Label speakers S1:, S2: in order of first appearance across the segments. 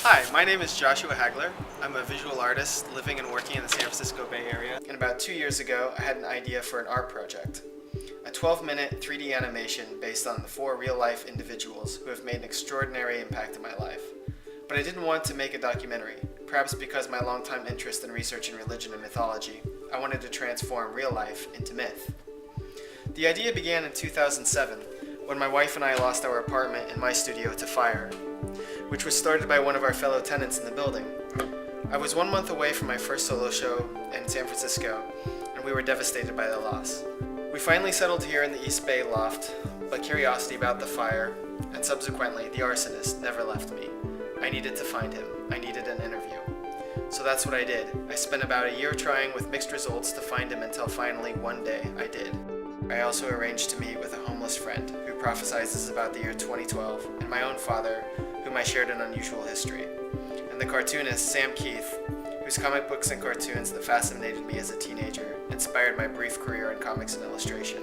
S1: Hi, my name is joshhagler. I'm a visual artist living and working in the San Francisco Bay Area. And about 2 years ago, I had an idea for an art project. A 12-minute 3D animation based on the 4 real-life individuals who have made an extraordinary impact in my life. But I didn't want to make a documentary, perhaps because my longtime interest in research in religion and mythology. I wanted to transform real life into myth. The idea began in 2007, when my wife and I lost our apartment and my studio to fire, which was started by one of our fellow tenants in the building. I was 1 month away from my first solo show in San Francisco, and we were devastated by the loss. We finally settled here in the East Bay loft, but curiosity about the fire, and subsequently the arsonist, never left me. I needed to find him. I needed an interview. So that's what I did. I spent about a year trying with mixed results to find him until finally one day I did. I also arranged to meet with a homeless friend who prophesizes about the year 2012, and my own father, whom I shared an unusual history, and the cartoonist Sam Keith, whose comic books and cartoons that fascinated me as a teenager inspired my brief career in comics and illustration.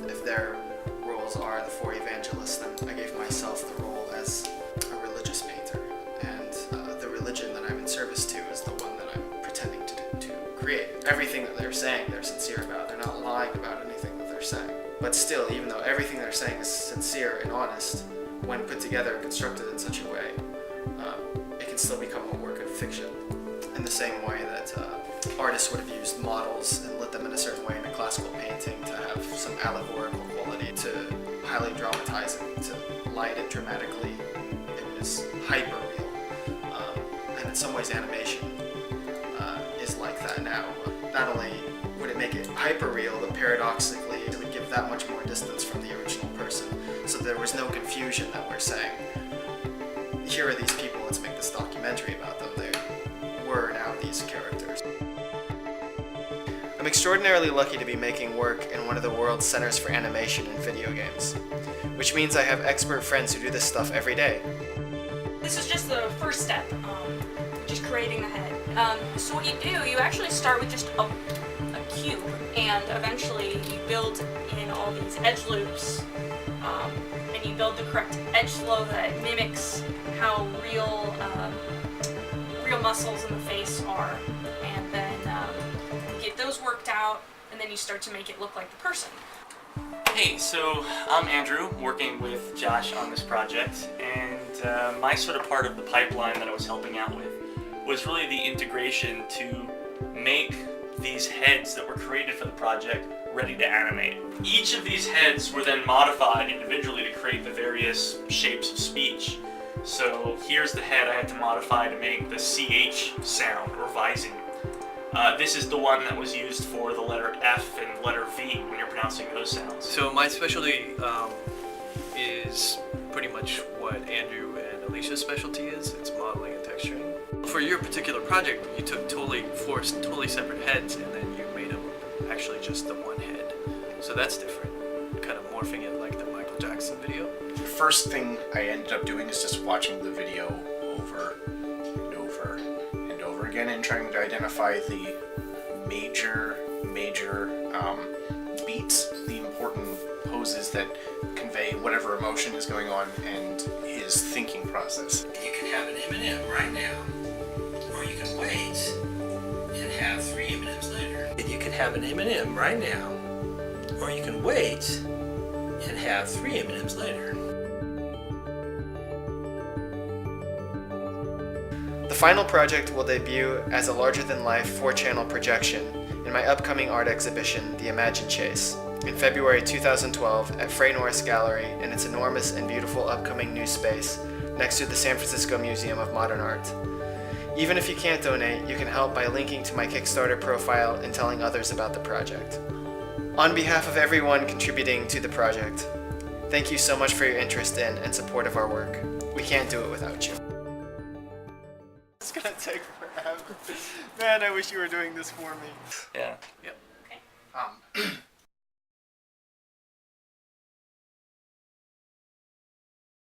S1: If their roles are the Four Evangelists, then I gave myself the role as a religious painter, and the religion that I'm in service to is the one that I'm pretending to create. Everything that they're saying, they're sincere about. They're not lying about anything that they're saying. But still, even though everything they're saying is sincere and honest, when put together and constructed in such a way, it can still become a work of fiction. In the same way that artists would have used models and lit them in a certain way in a classical painting to have some allegorical quality, to highly dramatize it, to light it dramatically. It was hyper real. And in some ways animation is like that now. Not only would it make it hyper real, but paradoxically it would give that much more distance from the original person. So there was no confusion that we're saying, here are these people, let's make this documentary about them. They were now these characters. I'm extraordinarily lucky to be making work in one of the world's centers for animation and video games, which means I have expert friends who do this stuff every day.
S2: This is just the first step, just creating the head. So what you do, you actually start with just a cube, and eventually you build in all these edge loops, and you build the correct edge flow that mimics how real muscles in the face are, and then you get those worked out, and then you start to make it look like the person.
S3: Hey, so I'm Andrew, working with Josh on this project, and my sort of part of the pipeline that I was helping out with was really the integration to make these heads that were created for the project ready to animate. Each of these heads were then modified individually to create the various shapes of speech. So here's the head I had to modify to make the CH sound, or vising. This is the one that was used for the letter F and letter V when you're pronouncing those sounds.
S4: So my specialty is pretty much what Andrew and Alicia's specialty is. It's modeling and texturing. For your particular project, you took four totally separate heads, and then you made them actually just the one head. So that's different. Kind of morphing it like the Michael Jackson video.
S5: The first thing I ended up doing is just watching the video over and over and over again, and trying to identify the major beats, the important poses that convey whatever emotion is going on and his thinking process.
S6: You can have an M&M right now, or you can wait and have 3 M&Ms later. And you can have an M&M right now, or you can wait and have 3 M&Ms later.
S1: The final project will debut as a larger-than-life 4-channel projection in my upcoming art exhibition, The Imagine Chase, in February 2012 at Frey Norris Gallery in its enormous and beautiful upcoming new space next to the San Francisco Museum of Modern Art. Even if you can't donate, you can help by linking to my Kickstarter profile and telling others about the project. On behalf of everyone contributing to the project, thank you so much for your interest in and support of our work. We can't do it without you. It's gonna take forever. Man, I wish you were doing this for me.
S3: Yeah.
S4: Yep.
S2: Okay.